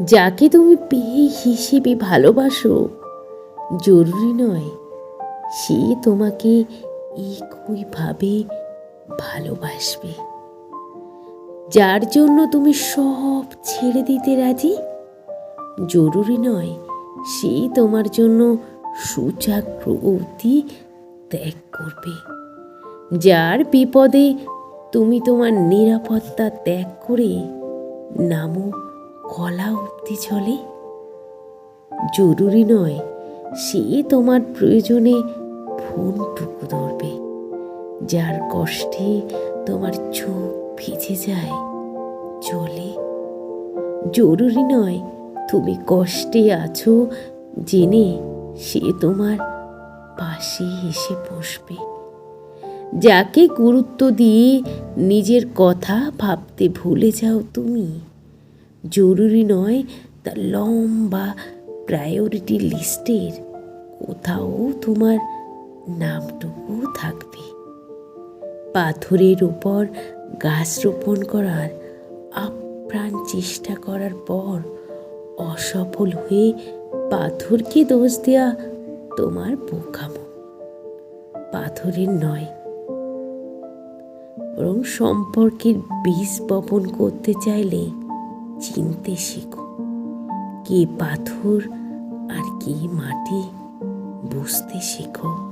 যাকে তুমি পেয়ে হিসেবে ভালোবাসো জরুরি নয় সে তোমাকে একইভাবে ভালোবাসবে। যার জন্য তুমি সব ছেড়ে দিতে রাজি জরুরি নয় সে তোমার জন্য সুচাগ্রতি ত্যাগ করবে। যার বিপদে তুমি তোমার নিরাপত্তা ত্যাগ করে নামো গলা অবধি চলে জরুরি নয় সে তোমার প্রয়োজনে ফোনটুকু ধরবে। যার কষ্টে তোমার চোখ ভিজে যায় চলে জরুরি নয় তুমি কষ্টে আছো জেনে সে তোমার পাশে এসে বসবে। যাকে গুরুত্ব দিয়ে নিজের কথা ভাবতে ভুলে যাও তুমি জরুরি নয় তার লম্বা প্রায়োরিটি লিস্টের কোথাও তোমার নামটুকু থাকবে। পাথরের উপর গাছ রোপণ করার আপ্রাণ চেষ্টা করার পর অসফল হয়ে পাথরকে দোষ দেয়া তোমার বোকামো। পাথরের নয় বরং সম্পর্কের বীজ বপন করতে চাইলে চিনতে শেখো কে পাথর আর কে মাটি বুঝতে শেখো।